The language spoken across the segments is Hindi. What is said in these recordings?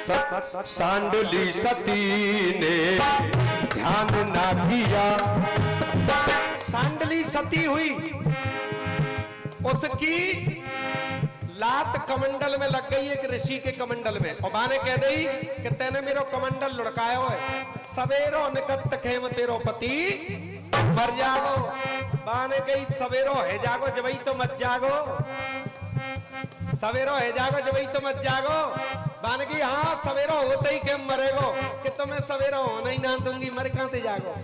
सांडली सती ने ध्यान ना किया। सांडली सती हुई, उसकी लात कमंडल में लग गई एक ऋषि के कमंडल में, और माने कह दी कि तेने मेरो कमंडल लुढ़कायो है, सवेरो निकट खेम तेरो पति मर जागो। माने कही सवेरो है जागो जबई तो मत जागो, सवेरो है जागो जबई तो मत जागो। माने की हाँ सवेरो होते ही के मरेगो, कि तुम्हें सवेरो होना ही ना दूंगी, मर कहां से जागो।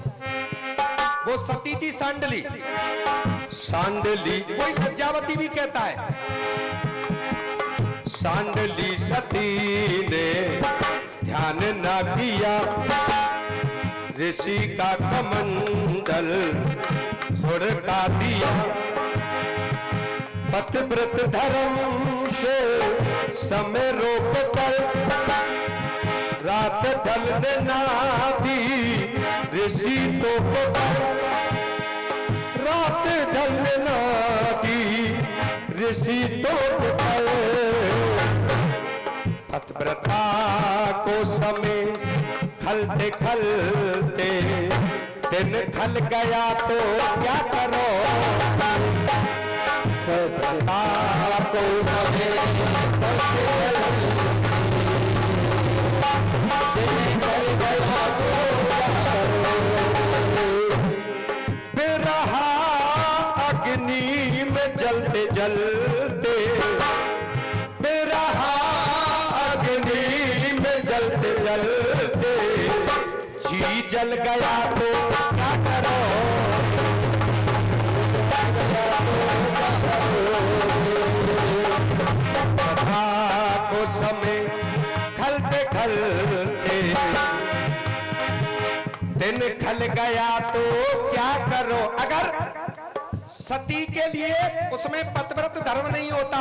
वो सती थी सांडली। सांडली कोई लज्जावती भी कहता है। सांडली सती ने ध्यान ना किया, ऋषि का कमंडल लुढ़का दिया। पतिव्रत धर्म से समय रोक कर रात ढलने ना दी ऋषि तो रात ढलने ना दी ऋषि तो पतिव्रता को समय खलते खलते दिन खल गया तो क्या करो। पतिव्रता को समय खलते दिन खल गया तो बिरहा अग्नि में जलते जलते, बिरहा अग्नि में जलते जलते जी जल गया तो क्या करो। कथा को समय खलते खलते दिन खल गया तो क्या करो। अगर सती के लिए उसमें पतिव्रत धर्म नहीं होता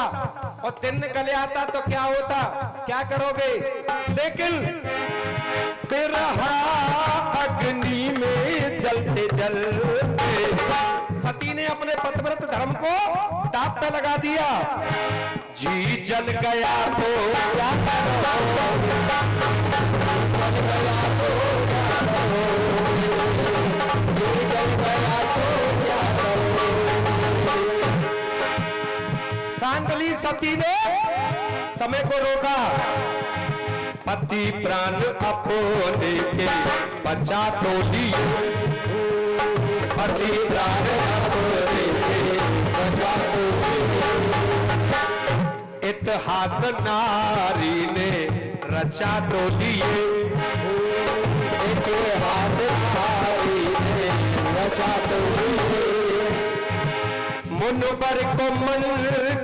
और दिन निकल आता तो क्या होता, क्या करोगे। लेकिन बिरहा अग्नि में जलते जलते सती ने अपने पतिव्रत धर्म को दांव पे लगा दिया। जी जल गया तो क्या करो। सांडली सती ने समय को रोका। पति प्राण अपने के बचा तो लिए, पति प्राण अपने के बचा तो लिए। इतिहास नारी ने रचा तो लिए, इतिहास नारी ने रचा तो लिए। मुनवर को मन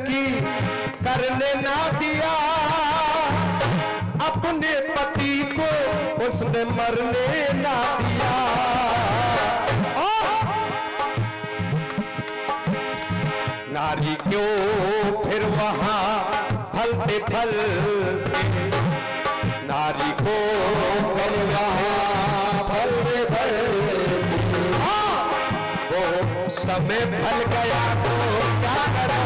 की करने ना दिया, अपने पति को उसने मरने ना दिया। नारी क्यों फिर वहां फलते फलते, नारी को फिर वहां फलते फलते वो समय फल गया तो क्या करो।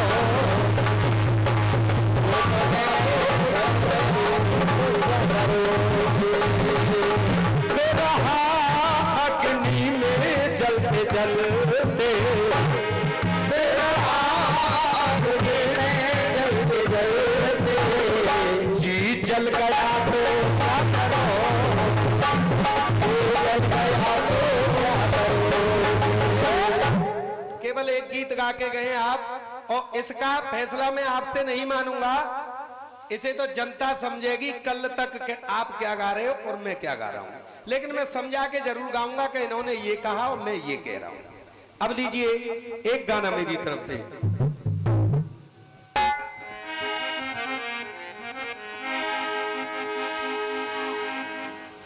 बिरहा अग्नि में जलते जलते, बिरहा अग्नि में जलते जलते जी जल गया तो क्या करो। जल गया तो क्या करो। केवल एक गीत गा के गए आप, और इसका फैसला मैं आपसे नहीं मानूंगा। इसे तो जनता समझेगी कल तक के आप क्या गा रहे हो और मैं क्या गा रहा हूं। लेकिन मैं समझा के जरूर गाऊंगा कि इन्होंने ये कहा और मैं ये कह रहा हूं। अब लीजिए एक गाना मेरी तरफ से।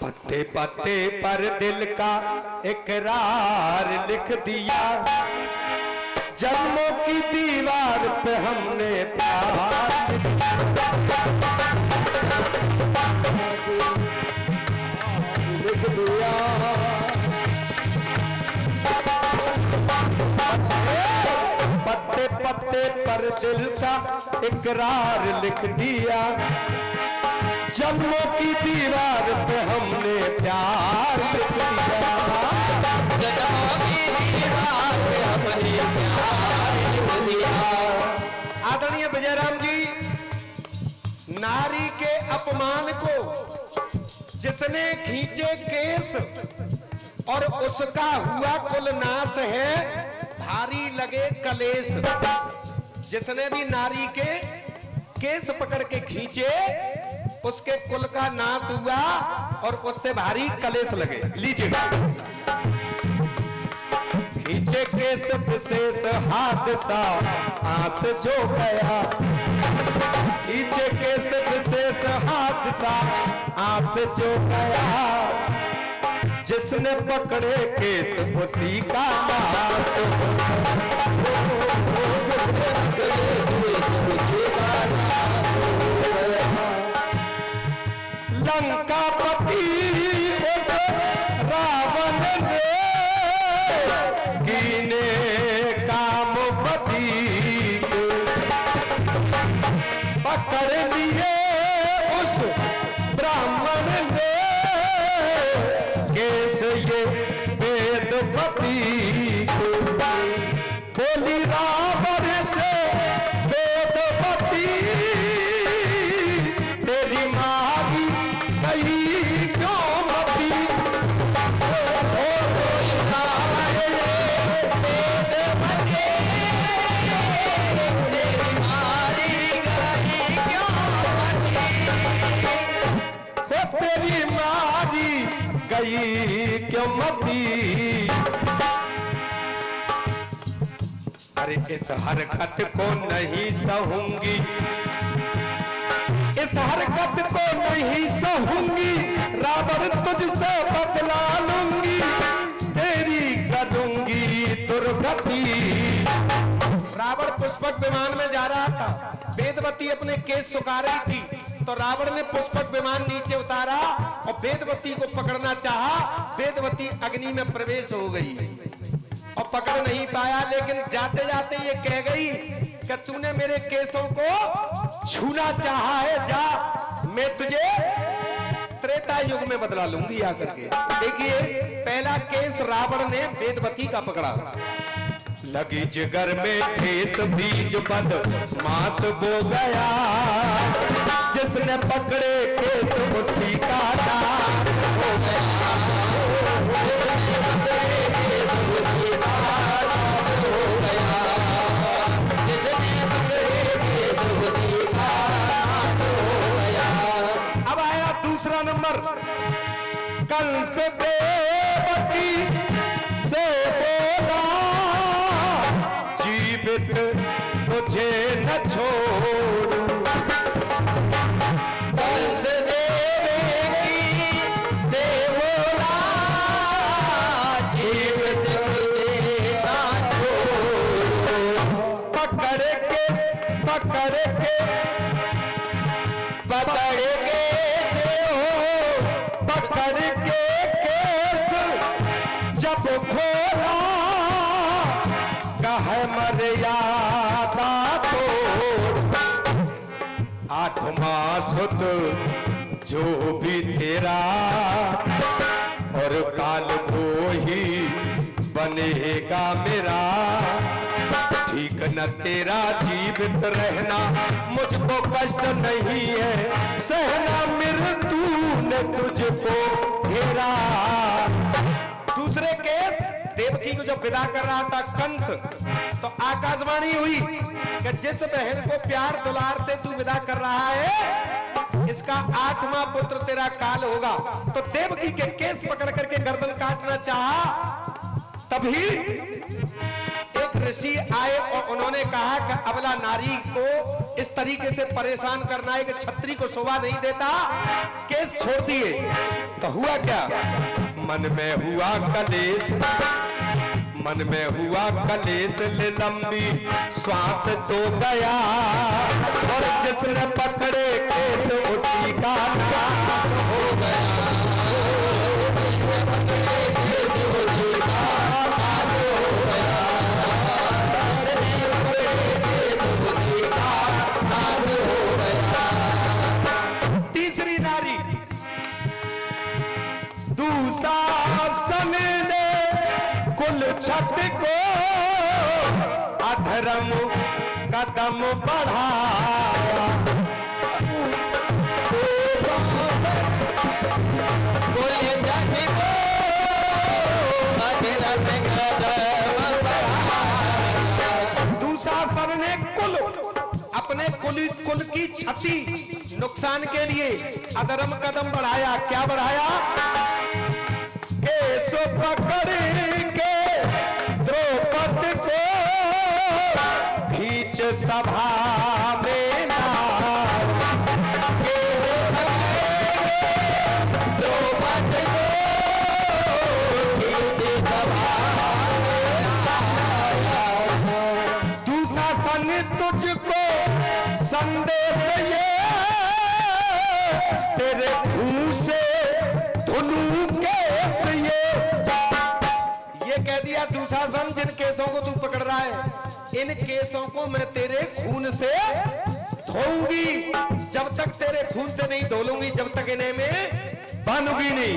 पत्ते पत्ते पर दिल का इकरार लिख दिया, जन्मों की दीवार पे हमने प्यार लिख दिया। पत्ते पत्ते पर दिल का इकरार लिख दिया, जन्म जख्मों की दीवार पे हमने प्यार लिख दिया, जख्मों की दीवार पे हमने प्यार लिख दिया। आदरणीय विजयराम जी, नारी के अपमान को जिसने खींचे केस और उसका हुआ कुल नाश है, भारी लगे कलेश। जिसने भी नारी के केस पकड़ के खींचे उसके कुल का नाश हुआ और उससे भारी कलेश लगे। लीजिए, खींचे केस विशेष हादसा आस जो गया, खींचे केस विशेष हादसा आस जो गया, जिसने पकड़े केस उसी का नाश हो गया। लंकापति उस रावण ने कीने कामपति को पकड़ लिए, उस ब्राह्मण ने केस ये वेदपति को। बोली रावण से वेदपति, तेरी मारी गई क्यों मती। तेरी मारी गई क्यों मती। अरे इस हरकत को नहीं सहूंगी, इस हरकत को नहीं सहूंगी, रावण तुझसे बदला लूंगी, तेरी करूंगी दुर्गति। रावण पुष्पक विमान में जा रहा था, वेदवती अपने केस सुखा रही थी, तो रावण ने पुष्पक विमान नीचे उतारा और वेदवती को पकड़ना चाहा। वेदवती अग्नि में प्रवेश हो गई और पकड़ नहीं पाया, लेकिन जाते जाते ये कह गई कि तूने मेरे केसों को छूना चाहा है, जा मैं तुझे त्रेता युग में बदला लूंगी आकर के। देखिए, पहला केस रावण ने वेदवती का पकड़ा। लगी जिगर में ठेस बीज बद मात बो गया, जिसने पकड़े केस उसी का नाश हो गया। अब आया दूसरा नंबर, कंस देवकी से बोला, जीवित मुझे न छोड़ू। कंस देवकी से बोला, जीवित मुझे न छोड़ो। पकड़ के केस जब खोला, कह मर्यादा तो आठवां सुत जो भी तेरा, और काल वो ही बनेगा मेरा। ठीक न तेरा जीवित रहना, मुझको कष्ट नहीं है सहना, मृत्यु ने तुझको घेरा। दूसरे केस देवकी को जब विदा कर रहा था कंस, तो आकाशवाणी हुई कि जिस बहन को प्यार दुलार से तू विदा कर रहा है, इसका 8वां पुत्र तेरा काल होगा। तो देवकी के केस पकड़ करके गर्दन काटना चाहा, तभी एक ऋषि आए और उन्होंने कहा कि अबला नारी को इस तरीके से परेशान करना है कि छत्री को शोभा नहीं देता, केस छोड़ दिए। तो हुआ क्या, मन में हुआ कलेश, मन में हुआ कलेश, ले लंबी श्वास तो गया, और जिसने पकड़े केस उसी का नाश हो गया। तीसरी नारी कुल छत को अधर्म कदम बढ़ाया। कुल छत को अधर्म कदम बढ़ाया। दुशासन ने कुल अपने कुल की क्षति नुकसान के लिए अधर्म कदम बढ़ाया। क्या बढ़ाया? केस पकड़ के द्रौपदी को खींच सभा में लाया। द्रौपदी को खींच सभा में लाया। दुशासन तुझको संदेश ये तेरे खून से धुलू केस ये कह दिया दुशासन, जिन केसों को तू पकड़ रहा है इन केसों को मैं तेरे खून से धोऊंगी। जब तक तेरे खून से नहीं धो लूंगी जब तक इन्हें मैं बांधूंगी नहीं।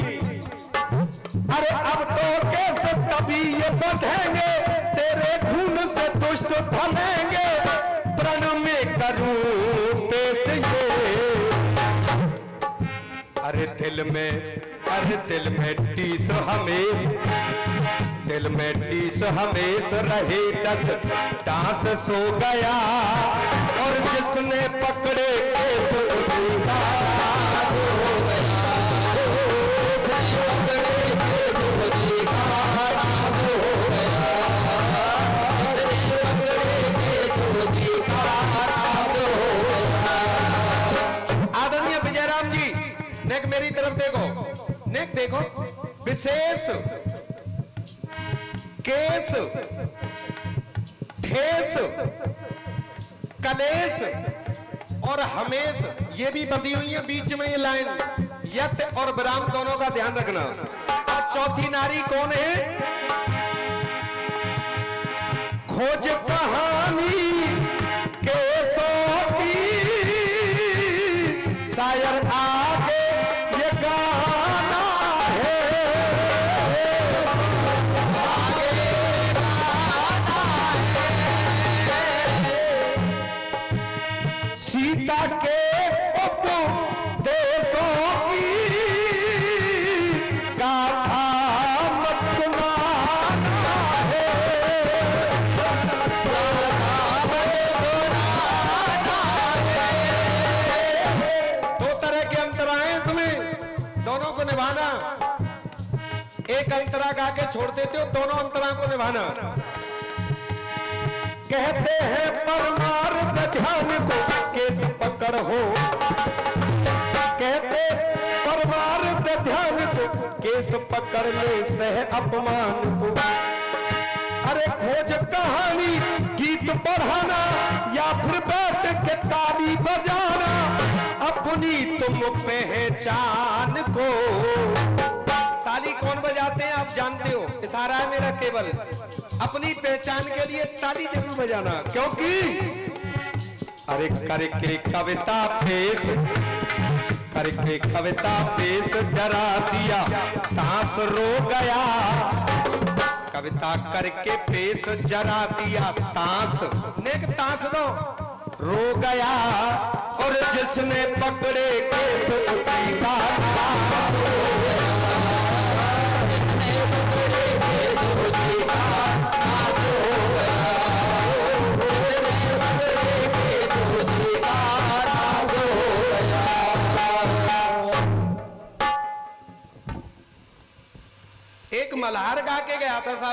अरे अब तो केस तभी ये बंधेंगे तेरे खून से दुष्ट थमेंगे। प्रण में करूं पेश ये अरे दिल में टीस हमेश रहे दस दास सो गया। और जिसने पकड़े केस उसी का हो गया। पकड़े केस उसी का हो गया। पकड़े केस उसी का हो गया। आदरणीय विजयराम जी, नेक मेरी तरफ देखो, नेक देखो। विशेष केस ठेस कलेश और हमेश ये भी बंधी हुई है बीच में ये लाइन। यत और विराम दोनों का ध्यान रखना। और चौथी नारी कौन है? खोज कहानी केसों की शायर आगे ये गाना है। सीता के उपदेशों की गाथा मत सुनाना है। दो तरह के अंतरा हैं इसमें, दोनों को निभाना। एक अंतरा गा के छोड़ देते हो, दोनों अंतरा को निभाना। कहते हैं परमार्थ ध्यान को केस पकड़ हो। कहते परमार्थ ध्यान को केस पकड़ ले सह अपमान को। अरे खोज कहानी गीत पढ़ाना या फिर बैठ के ताली बजाना अपनी तुम पहचान को। ताली कौन बजाते हैं आप जानते हो, इशारा है मेरा केवल। अपनी पहचान के लिए ताली जरूर बजाना, क्योंकि अरे करके कविता पेश जरा दिया सांस रो गया। कविता करके पेश जरा दिया सांस नेक तांस दो रो गया। और जिसने पकड़े केस उसी का नाम हो गया। एक मल्हार गा के गया था साहब।